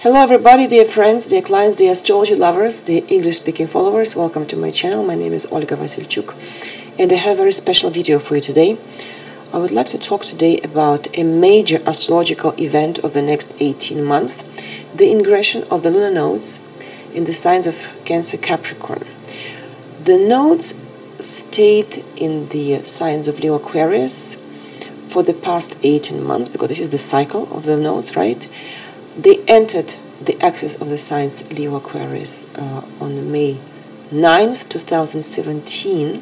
Hello everybody, dear friends, dear clients, dear astrology lovers, dear English-speaking followers. Welcome to my channel. My name is Olga Vasilchuk and I have a very special video for you today. I would like to talk today about a major astrological event of the next 18 months, the ingression of the lunar nodes in the signs of Cancer, Capricorn. The nodes stayed in the signs of Leo, Aquarius for the past 18 months because this is the cycle of the nodes, right? They entered the axis of the signs Leo, Aquarius on May 9th, 2017.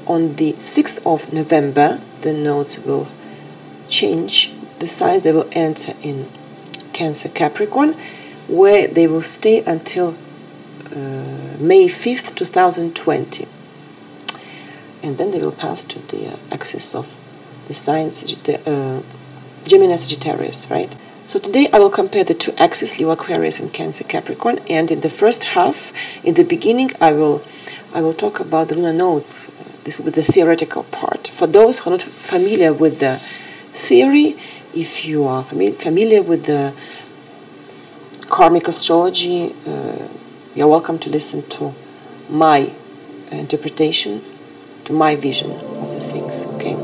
On the 6th of November, the nodes will change the signs. They will enter in Cancer, Capricorn, where they will stay until May 5th, 2020. And then they will pass to the axis of the signs Gemini, Sagittarius, right? So today I will compare the two axes, Leo, Aquarius and Cancer, Capricorn, and in the first half, in the beginning, I will talk about the lunar nodes. This will be the theoretical part. For those who are not familiar with the theory, if you are familiar with the karmic astrology, you're welcome to listen to my interpretation, to my vision of the things, okay?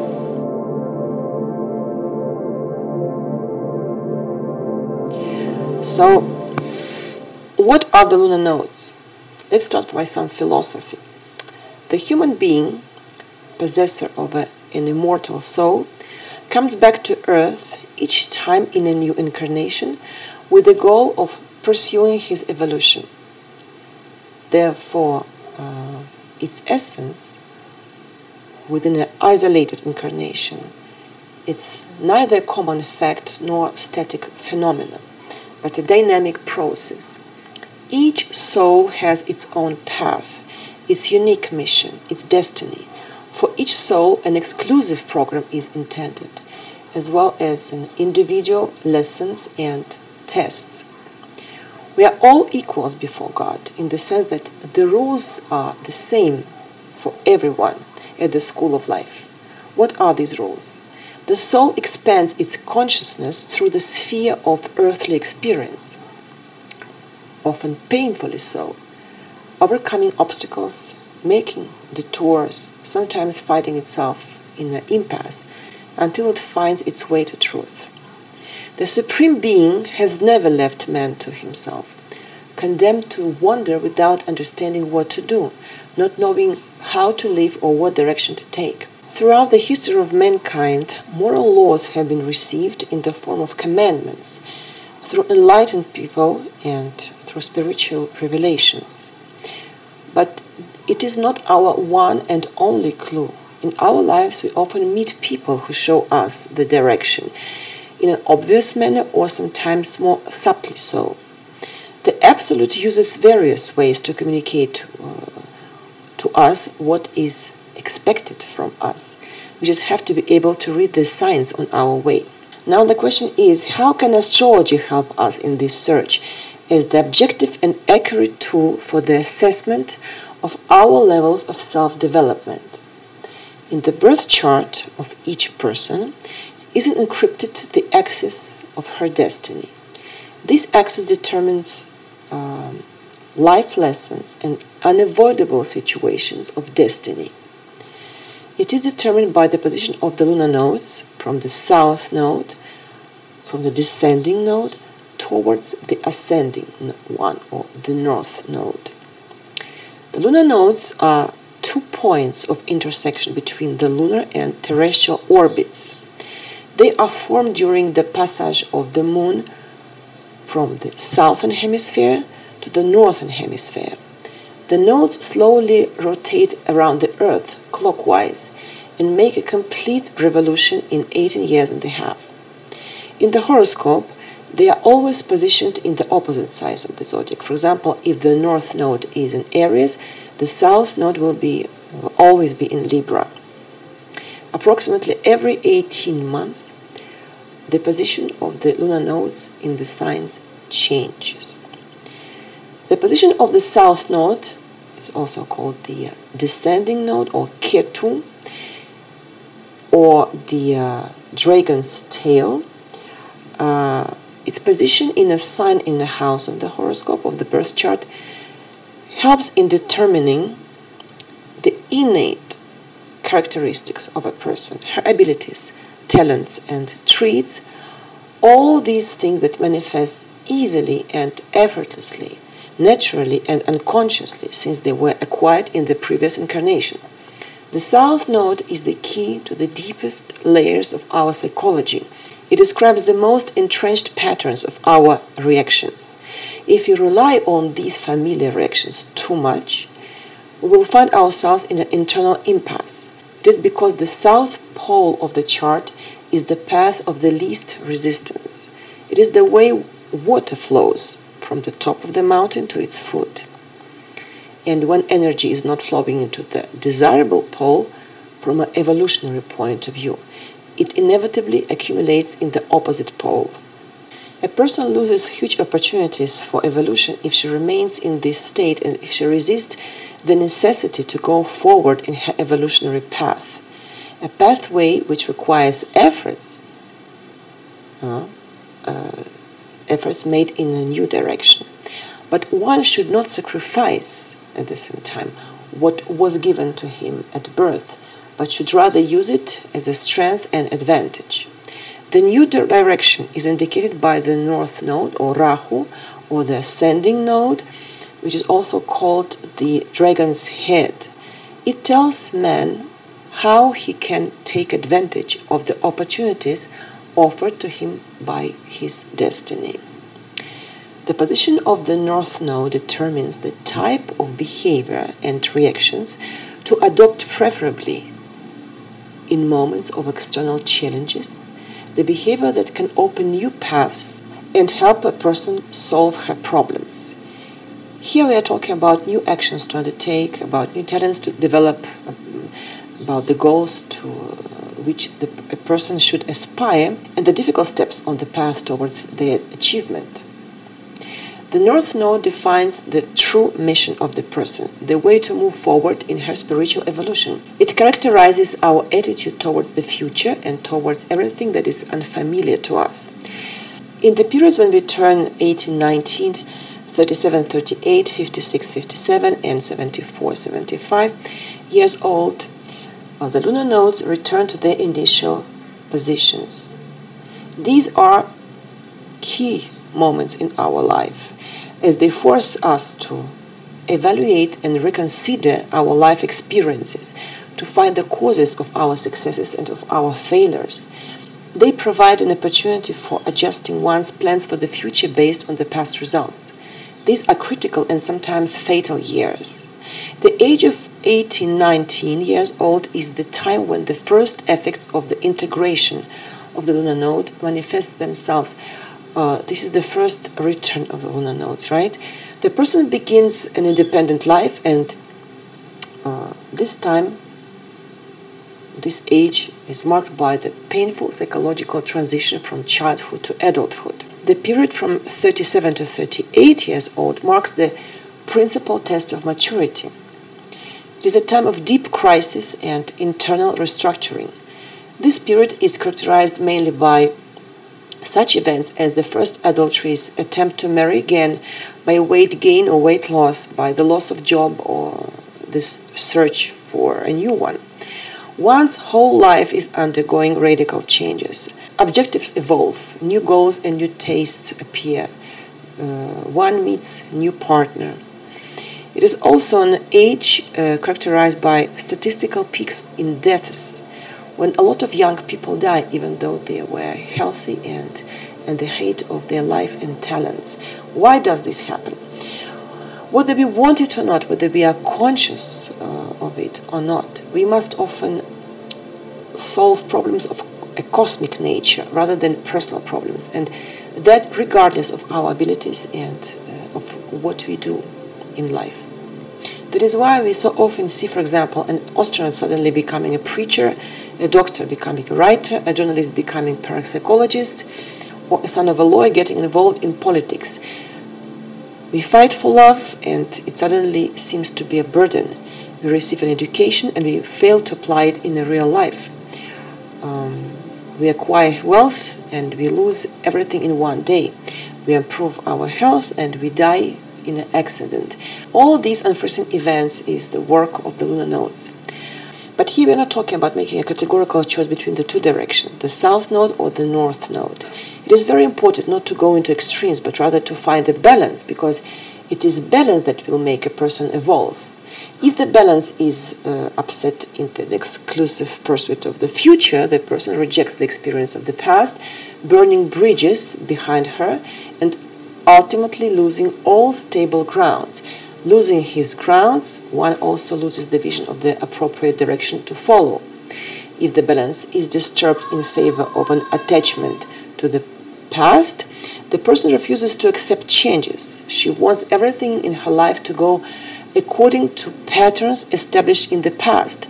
So, what are the lunar nodes? Let's start by some philosophy. The human being, possessor of an immortal soul, comes back to Earth each time in a new incarnation with the goal of pursuing his evolution. Therefore, its essence, within an isolated incarnation, it's neither a common fact nor static phenomenon, but a dynamic process. Each soul has its own path, its unique mission, its destiny. For each soul, an exclusive program is intended, as well as an individual lessons and tests. We are all equals before God, in the sense that the rules are the same for everyone at the school of life. What are these rules? The soul expands its consciousness through the sphere of earthly experience, often painfully so, overcoming obstacles, making detours, sometimes finding itself in an impasse until it finds its way to truth. The Supreme Being has never left man to himself, condemned to wander without understanding what to do, not knowing how to live or what direction to take. Throughout the history of mankind, moral laws have been received in the form of commandments through enlightened people and through spiritual revelations. But it is not our one and only clue. In our lives, we often meet people who show us the direction in an obvious manner or sometimes more subtly so. The Absolute uses various ways to communicate to us what is expected from us. We just have to be able to read the signs on our way. Now the question is, how can astrology help us in this search as the objective and accurate tool for the assessment of our levels of self-development? In the birth chart of each person is encrypted the axis of her destiny. This axis determines life lessons and unavoidable situations of destiny. It is determined by the position of the lunar nodes from the south node, from the descending node, towards the ascending one, or the north node. The lunar nodes are 2 points of intersection between the lunar and terrestrial orbits. They are formed during the passage of the moon from the southern hemisphere to the northern hemisphere. The nodes slowly rotate around the Earth clockwise and make a complete revolution in 18 years and a half. In the horoscope, they are always positioned in the opposite sides of the zodiac. For example, if the north node is in Aries, the south node will always be in Libra. Approximately every 18 months, the position of the lunar nodes in the signs changes. The position of the south node is also called the descending node, or Ketu, or the dragon's tail. Its position in a sign in the house of the horoscope of the birth chart helps in determining the innate characteristics of a person, her abilities, talents, and traits, all these things that manifest easily and effortlessly, naturally and unconsciously, since they were acquired in the previous incarnation. The South Node is the key to the deepest layers of our psychology. It describes the most entrenched patterns of our reactions. If you rely on these familiar reactions too much, we will find ourselves in an internal impasse. It is because the south pole of the chart is the path of the least resistance. It is the way water flows from the top of the mountain to its foot. And when energy is not flowing into the desirable pole from an evolutionary point of view, it inevitably accumulates in the opposite pole. A person loses huge opportunities for evolution if she remains in this state and if she resists the necessity to go forward in her evolutionary path, a pathway which requires efforts made in a new direction. But one should not sacrifice at the same time what was given to him at birth, but should rather use it as a strength and advantage. The new direction is indicated by the North Node, or Rahu, or the Ascending Node, which is also called the Dragon's Head. It tells man how he can take advantage of the opportunities offered to him by his destiny. The position of the North Node determines the type of behavior and reactions to adopt, preferably in moments of external challenges, the behavior that can open new paths and help a person solve her problems. Here we are talking about new actions to undertake, about new talents to develop, about the goals to which a person should aspire, and the difficult steps on the path towards their achievement. The North Node defines the true mission of the person, the way to move forward in her spiritual evolution. It characterizes our attitude towards the future and towards everything that is unfamiliar to us. In the periods when we turn 18, 19, 37, 38, 56, 57, and 74, 75 years old, the lunar nodes return to their initial positions. These are key moments in our life, as they force us to evaluate and reconsider our life experiences, to find the causes of our successes and of our failures. They provide an opportunity for adjusting one's plans for the future based on the past results. These are critical and sometimes fatal years. The age of 18, 19 years old is the time when the first effects of the integration of the lunar node manifest themselves. This is the first return of the lunar nodes, right? The person begins an independent life, and this age is marked by the painful psychological transition from childhood to adulthood. The period from 37 to 38 years old marks the principal test of maturity. It is a time of deep crisis and internal restructuring. This period is characterized mainly by such events as the first adultery's attempt to marry again, by weight gain or weight loss, by the loss of job, or this search for a new one. One's whole life is undergoing radical changes. Objectives evolve, new goals and new tastes appear. One meets a new partner. It is also an age characterized by statistical peaks in deaths, when a lot of young people die even though they were healthy and the height of their life and talents. Why does this happen? Whether we want it or not, whether we are conscious of it or not, we must often solve problems of a cosmic nature rather than personal problems, and that regardless of our abilities and of what we do in life. That is why we so often see, for example, an astronaut suddenly becoming a preacher, a doctor becoming a writer, a journalist becoming a parapsychologist, or a son of a lawyer getting involved in politics. We fight for love, and it suddenly seems to be a burden. We receive an education, and we fail to apply it in a real life. We acquire wealth and we lose everything in one day. We improve our health and we die in an accident. All these unforeseen events is the work of the lunar nodes. But here we're not talking about making a categorical choice between the two directions, the south node or the north node. It is very important not to go into extremes, but rather to find a balance, because it is balance that will make a person evolve. If the balance is upset in the exclusive pursuit of the future, the person rejects the experience of the past, burning bridges behind her, and ultimately losing all stable grounds. Losing his grounds, one also loses the vision of the appropriate direction to follow. If the balance is disturbed in favor of an attachment to the past, the person refuses to accept changes. She wants everything in her life to go according to patterns established in the past,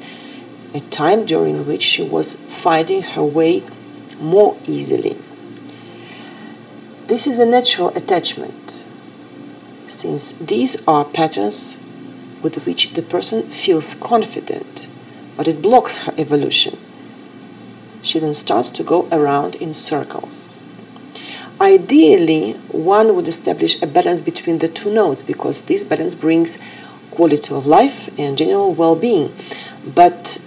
a time during which she was finding her way more easily. This is a natural attachment, since these are patterns with which the person feels confident, but it blocks her evolution. She then starts to go around in circles. Ideally, one would establish a balance between the two nodes, because this balance brings quality of life and general well-being. But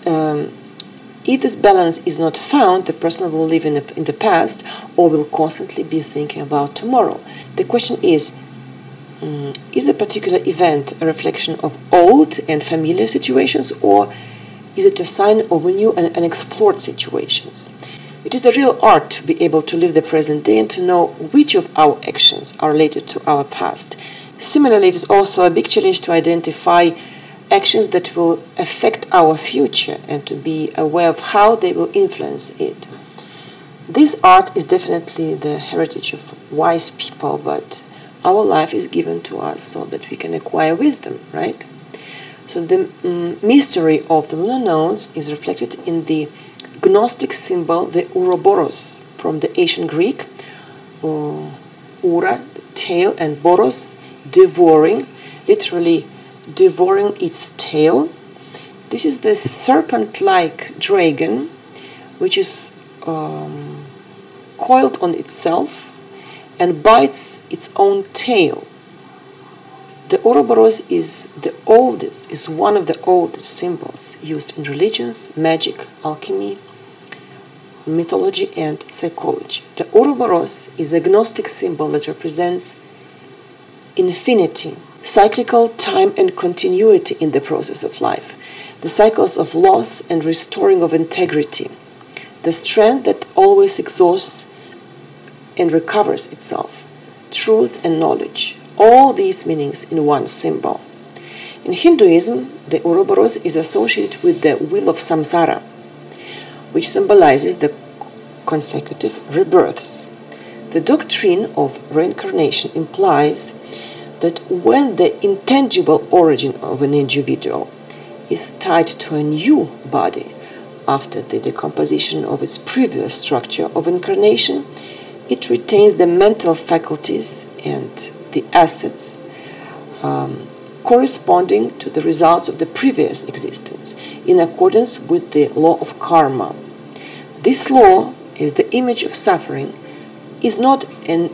if this balance is not found, the person will live in the past or will constantly be thinking about tomorrow. The question is a particular event a reflection of old and familiar situations, or is it a sign of new and unexplored situations? It is a real art to be able to live the present day and to know which of our actions are related to our past. Similarly, it is also a big challenge to identify actions that will affect our future and to be aware of how they will influence it. This art is definitely the heritage of wise people, but our life is given to us so that we can acquire wisdom, right? So the mystery of the lunar nodes is reflected in the Gnostic symbol, the Ouroboros, from the ancient Greek, Oura, tail, and Boros, devouring, literally devouring its tail. This is the serpent-like dragon, which is coiled on itself and bites its own tail. The Ouroboros is one of the oldest symbols used in religions, magic, alchemy, mythology, and psychology. The Ouroboros is a Gnostic symbol that represents infinity, cyclical time and continuity in the process of life, the cycles of loss and restoring of integrity, the strength that always exhausts and recovers itself, truth and knowledge, all these meanings in one symbol. In Hinduism, the Ouroboros is associated with the wheel of samsara, which symbolizes the consecutive rebirths. The doctrine of reincarnation implies that when the intangible origin of an individual is tied to a new body after the decomposition of its previous structure of incarnation, it retains the mental faculties and the assets corresponding to the results of the previous existence, in accordance with the law of karma. This law, as the image of suffering, is not an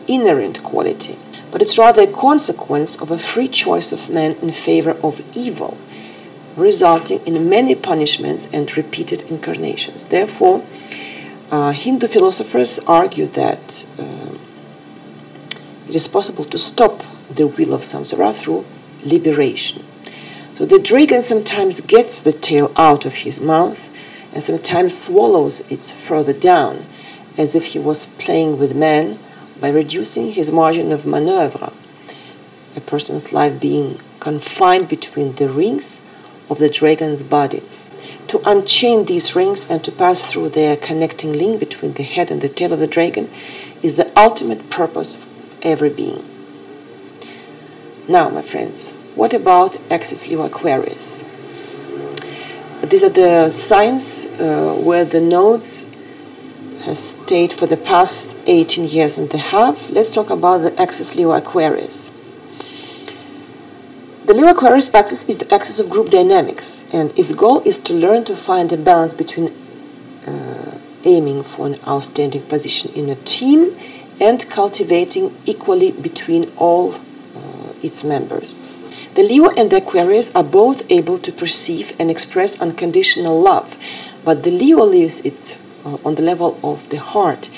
inherent quality, but it's rather a consequence of a free choice of man in favor of evil, resulting in many punishments and repeated incarnations. Therefore, Hindu philosophers argue that it is possible to stop the wheel of samsara through liberation. So the dragon sometimes gets the tail out of his mouth and sometimes swallows it further down, as if he was playing with man by reducing his margin of maneuver, a person's life being confined between the rings of the dragon's body. To unchain these rings and to pass through their connecting link between the head and the tail of the dragon is the ultimate purpose of every being. Now, my friends, what about Axis Leo Aquarius? These are the signs where the nodes has stayed for the past 18 years and a half. Let's talk about the axis Leo Aquarius. The Leo Aquarius axis is the axis of group dynamics, and its goal is to learn to find a balance between aiming for an outstanding position in a team and cultivating equally between all its members. The Leo and the Aquarius are both able to perceive and express unconditional love, but the Leo lives it on the level of the heart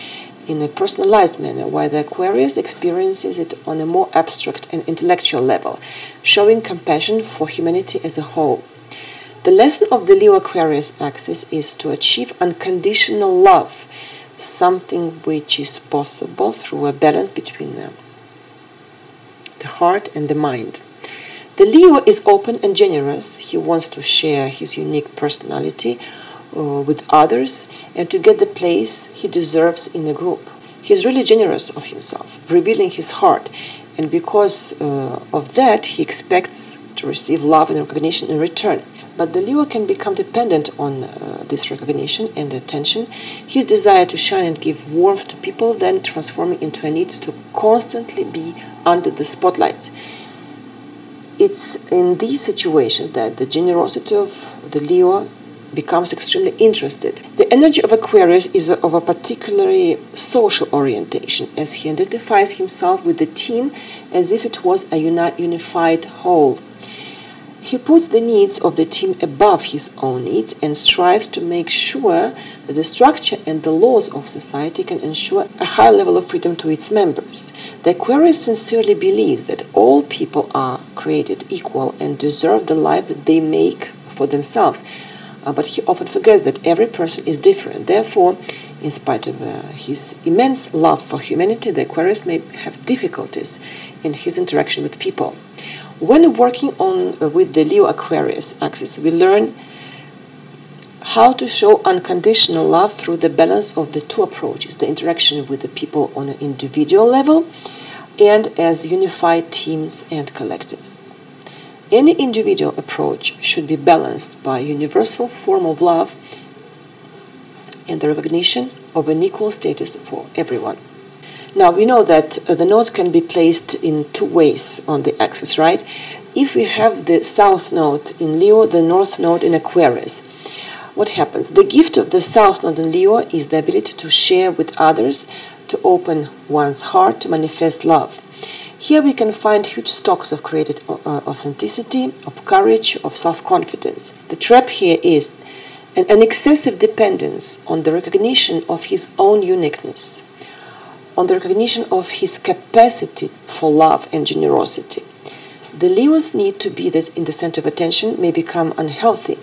in a personalized manner, while the Aquarius experiences it on a more abstract and intellectual level, showing compassion for humanity as a whole. The lesson of the Leo-Aquarius axis is to achieve unconditional love, something which is possible through a balance between the heart and the mind. The Leo is open and generous. He wants to share his unique personality with others and to get the place he deserves in a group. He is really generous of himself, revealing his heart, and because of that, he expects to receive love and recognition in return. But the Leo can become dependent on this recognition and attention. His desire to shine and give warmth to people then transforming into a need to constantly be under the spotlight. It's in these situations that the generosity of the Leo becomes extremely interested. The energy of Aquarius is of a particularly social orientation, as he identifies himself with the team as if it was a unified whole. He puts the needs of the team above his own needs and strives to make sure that the structure and the laws of society can ensure a high level of freedom to its members. The Aquarius sincerely believes that all people are created equal and deserve the life that they make for themselves. But he often forgets that every person is different. Therefore, in spite of his immense love for humanity, the Aquarius may have difficulties in his interaction with people. When working with the Leo-Aquarius axis, we learn how to show unconditional love through the balance of the two approaches, the interaction with the people on an individual level and as unified teams and collectives. Any individual approach should be balanced by a universal form of love and the recognition of an equal status for everyone. Now, we know that the nodes can be placed in two ways on the axis, right? If we have the south node in Leo, the north node in Aquarius, what happens? The gift of the south node in Leo is the ability to share with others, to open one's heart, to manifest love. Here we can find huge stocks of created authenticity, of courage, of self-confidence. The trap here is an excessive dependence on the recognition of his own uniqueness, on the recognition of his capacity for love and generosity. The Leo's need to be in the center of attention may become unhealthy,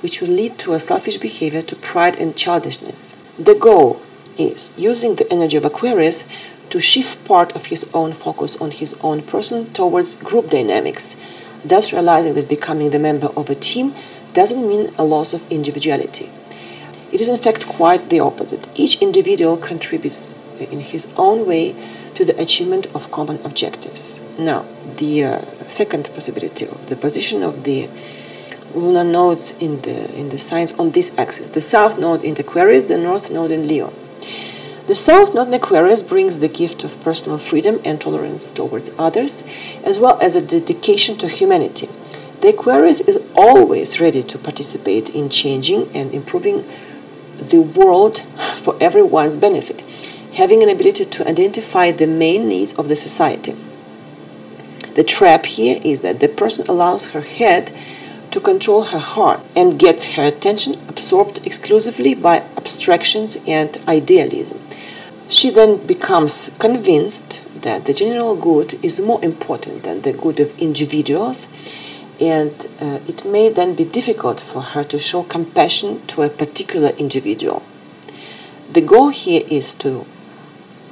which will lead to a selfish behavior, to pride and childishness. The goal is using the energy of Aquarius to shift part of his own focus on his own person towards group dynamics, thus realizing that becoming the member of a team doesn't mean a loss of individuality. It is in fact quite the opposite. Each individual contributes in his own way to the achievement of common objectives. Now, the second possibility of the position of the lunar nodes in the signs on this axis: the south node in Aquarius, the north node in Leo. The south node in Aquarius brings the gift of personal freedom and tolerance towards others, as well as a dedication to humanity. The Aquarius is always ready to participate in changing and improving the world for everyone's benefit, having an ability to identify the main needs of the society. The trap here is that the person allows her head to control her heart and gets her attention absorbed exclusively by abstractions and idealism. She then becomes convinced that the general good is more important than the good of individuals, and it may then be difficult for her to show compassion to a particular individual. The goal here is to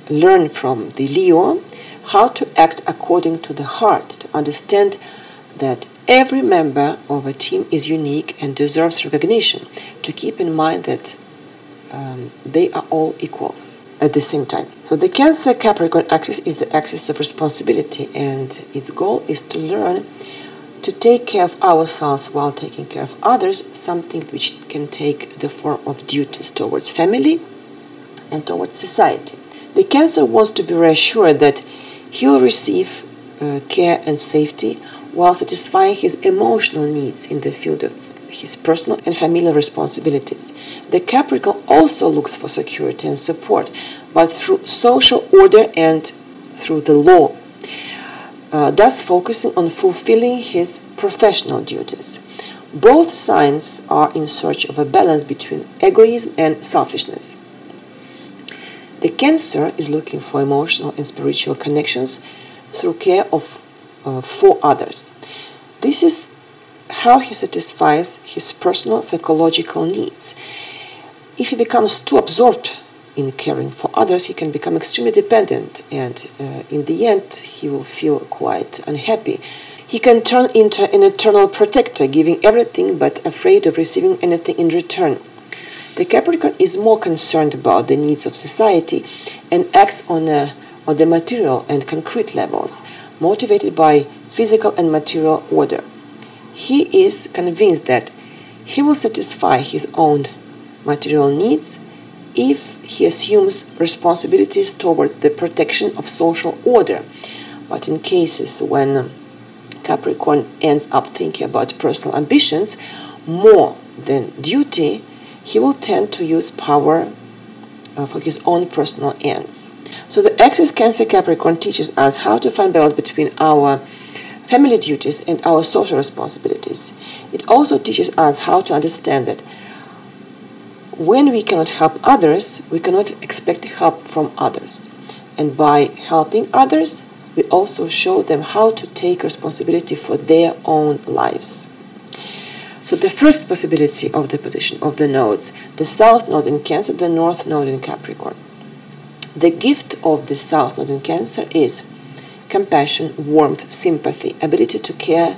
learn from the Leo how to act according to the heart, to understand that every member of a team is unique and deserves recognition, to keep in mind that they are all equals at the same time. So the Cancer-Capricorn axis is the axis of responsibility, and its goal is to learn to take care of ourselves while taking care of others, something which can take the form of duties towards family and towards society. The Cancer wants to be reassured that he will receive care and safety while satisfying his emotional needs in the field of his personal and familial responsibilities. The Capricorn also looks for security and support, but through social order and through the law, thus focusing on fulfilling his professional duties. Both signs are in search of a balance between egoism and selfishness. The Cancer is looking for emotional and spiritual connections through care for others. This is how he satisfies his personal psychological needs. If he becomes too absorbed in caring for others, he can become extremely dependent, and in the end, he will feel quite unhappy. He can turn into an eternal protector, giving everything but afraid of receiving anything in return. The Capricorn is more concerned about the needs of society and acts on the material and concrete levels, motivated by physical and material order. He is convinced that he will satisfy his own material needs if he assumes responsibilities towards the protection of social order. But in cases when Capricorn ends up thinking about personal ambitions more than duty, he will tend to use power for his own personal ends. So the axis Cancer Capricorn teaches us how to find balance between our family duties and our social responsibilities. It also teaches us how to understand that when we cannot help others, we cannot expect help from others. And by helping others, we also show them how to take responsibility for their own lives. So the first possibility of the position of the nodes, the South Node in Cancer, the North Node in Capricorn. The gift of the South Node in Cancer is compassion, warmth, sympathy, ability to care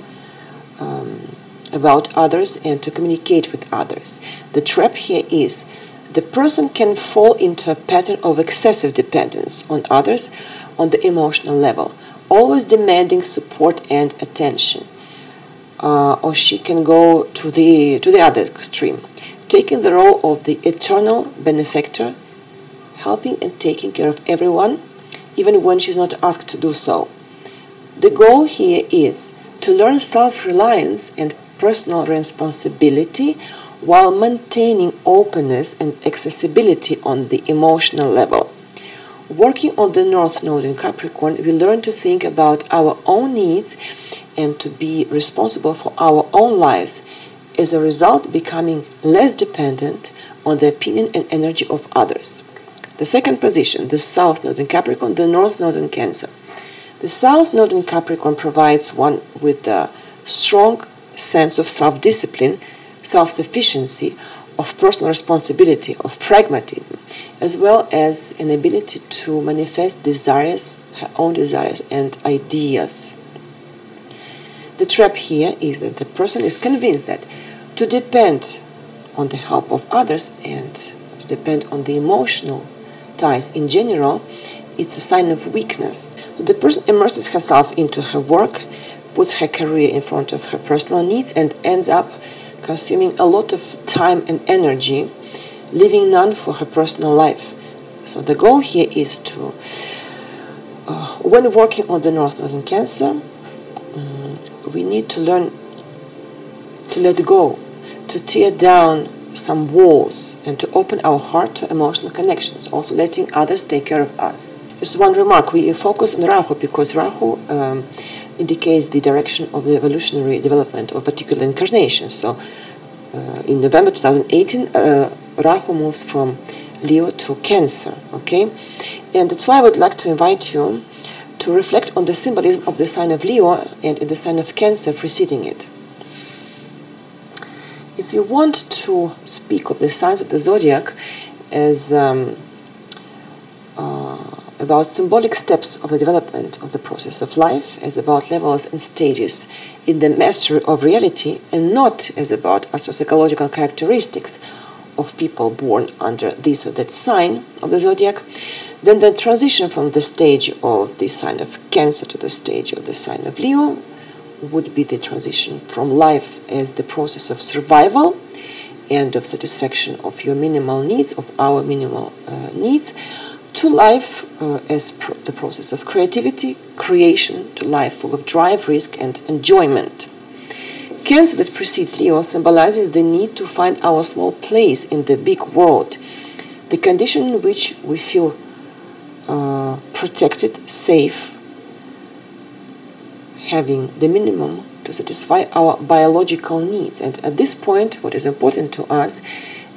about others and to communicate with others. The trap here is the person can fall into a pattern of excessive dependence on others on the emotional level, always demanding support and attention. Or she can go to the other extreme, taking the role of the eternal benefactor, helping and taking care of everyone, even when she's not asked to do so. The goal here is to learn self-reliance and personal responsibility while maintaining openness and accessibility on the emotional level. Working on the North Node in Capricorn, we learn to think about our own needs and to be responsible for our own lives, as a result becoming less dependent on the opinion and energy of others. The second position, the South Node in Capricorn, the North Node in Cancer. The South Node in Capricorn provides one with a strong sense of self-discipline, self-sufficiency, of personal responsibility, of pragmatism, as well as an ability to manifest desires, her own desires and ideas. The trap here is that the person is convinced that to depend on the help of others and to depend on the emotional ties in general, it's a sign of weakness. So the person immerses herself into her work, puts her career in front of her personal needs, and ends up consuming a lot of time and energy, leaving none for her personal life. So the goal here is to, when working on the North Node in Cancer, we need to learn to let go, to tear down some walls, and to open our heart to emotional connections, also letting others take care of us. Just one remark, we focus on Rahu because Rahu indicates the direction of the evolutionary development of a particular incarnation. So in November 2018, Rahu moves from Leo to Cancer, okay? And that's why I would like to invite you to reflect on the symbolism of the sign of Leo and in the sign of Cancer preceding it. If you want to speak of the signs of the zodiac as about symbolic steps of the development of the process of life, as about levels and stages in the mastery of reality, and not as about astropsychological characteristics of people born under this or that sign of the zodiac, then the transition from the stage of the sign of Cancer to the stage of the sign of Leo would be the transition from life as the process of survival and of satisfaction of your minimal needs, of our minimal needs, to life as the process of creativity, creation, to life full of drive, risk, and enjoyment. Cancer that precedes Leo symbolizes the need to find our small place in the big world, the condition in which we feel protected, safe, having the minimum to satisfy our biological needs. And at this point, what is important to us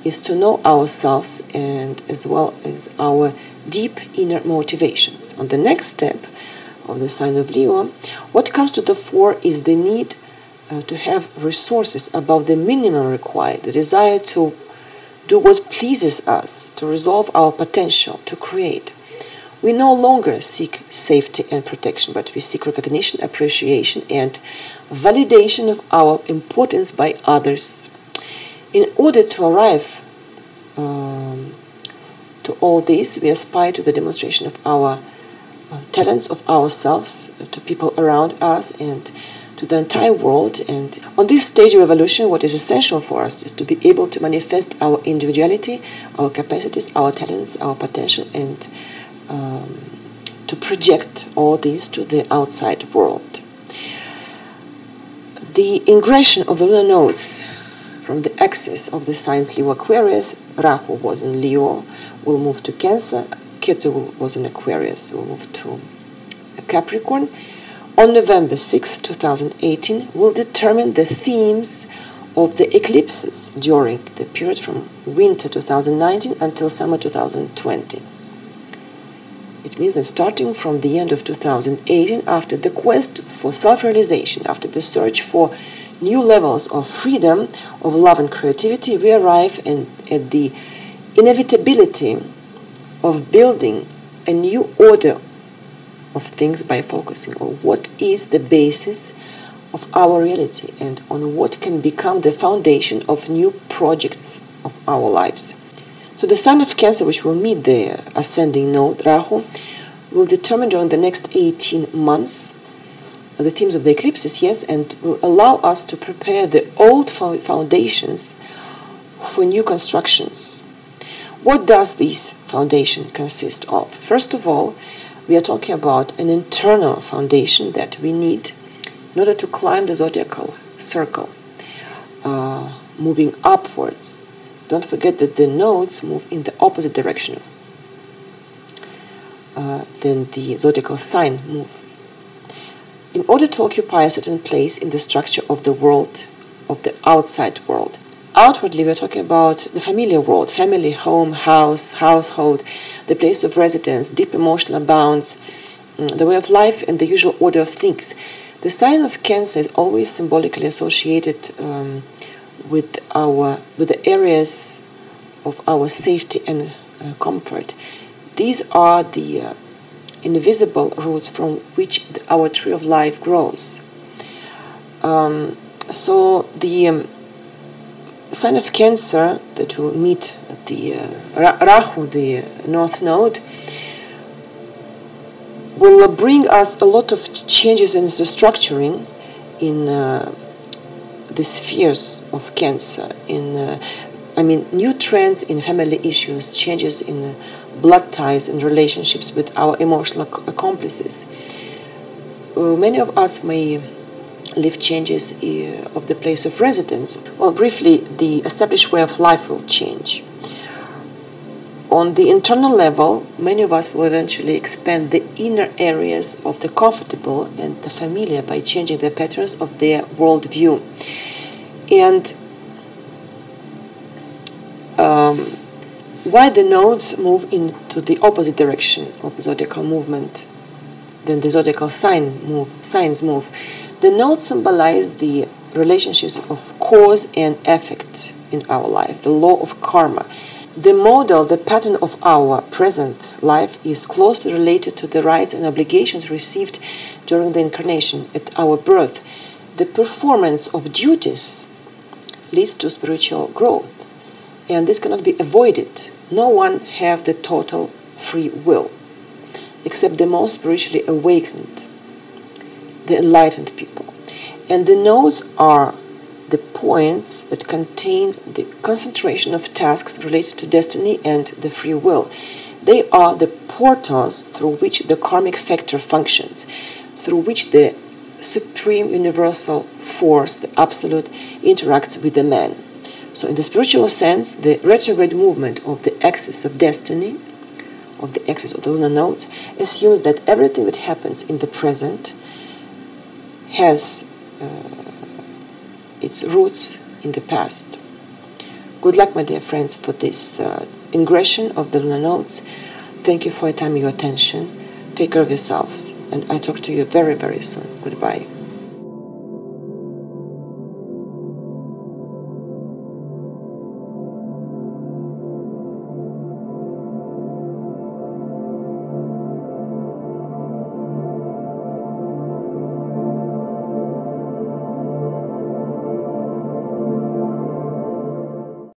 is to know ourselves and as well as our deep inner motivations. On the next step of the sign of Leo, what comes to the fore is the need to have resources above the minimum required, the desire to do what pleases us, to resolve our potential, to create. We no longer seek safety and protection, but we seek recognition, appreciation, and validation of our importance by others. In order to arrive to all this, we aspire to the demonstration of our talents, of ourselves, to people around us, and to the entire world. And on this stage of evolution, what is essential for us is to be able to manifest our individuality, our capacities, our talents, our potential, and to project all these to the outside world. The ingression of the lunar nodes from the axis of the signs Leo Aquarius, Rahu was in Leo, will move to Cancer, Ketu was in Aquarius, will move to Capricorn. On November 6, 2018, will determine the themes of the eclipses during the period from winter 2019 until summer 2020. It means that starting from the end of 2018, after the quest for self-realization, after the search for new levels of freedom, of love and creativity, we arrive at the inevitability of building a new order of things by focusing on what is the basis of our reality and on what can become the foundation of new projects of our lives. So the sign of Cancer, which will meet the ascending node, Rahu, will determine during the next 18 months the themes of the eclipses, yes, and will allow us to prepare the old foundations for new constructions. What does this foundation consist of? First of all, we are talking about an internal foundation that we need in order to climb the zodiacal circle, moving upwards. Don't forget that the nodes move in the opposite direction than the zodiacal sign move. In order to occupy a certain place in the structure of the world, of the outside world. Outwardly, we're talking about the familiar world, family, home, house, household, the place of residence, deep emotional bonds, the way of life, and the usual order of things. The sign of Cancer is always symbolically associated with the areas of our safety and comfort. These are the invisible roots from which our tree of life grows. So the sign of Cancer that will meet the Rahu, the North Node, will bring us a lot of changes in the structuring in the spheres of Cancer, new trends in family issues, changes in blood ties and relationships with our emotional accomplices. Many of us may live changes of the place of residence. Well, briefly, the established way of life will change. On the internal level, many of us will eventually expand the inner areas of the comfortable and the familiar by changing the patterns of their worldview. And why the nodes move into the opposite direction of the zodiacal movement than the zodiacal signs move. The nodes symbolize the relationships of cause and effect in our life, the law of karma. The model, the pattern of our present life is closely related to the rights and obligations received during the incarnation at our birth. The performance of duties leads to spiritual growth, and this cannot be avoided. No one have the total free will, except the most spiritually awakened, the enlightened people. And the nodes are the points that contain the concentration of tasks related to destiny and the free will. They are the portals through which the karmic factor functions, through which the supreme universal force, the absolute, interacts with the man. So in the spiritual sense, the retrograde movement of the axis of destiny, of the axis of the lunar nodes, assumes that everything that happens in the present has its roots in the past. Good luck, my dear friends, for this ingression of the lunar nodes. Thank you for your time and your attention. Take care of yourselves, and I talk to you very, very soon. Goodbye.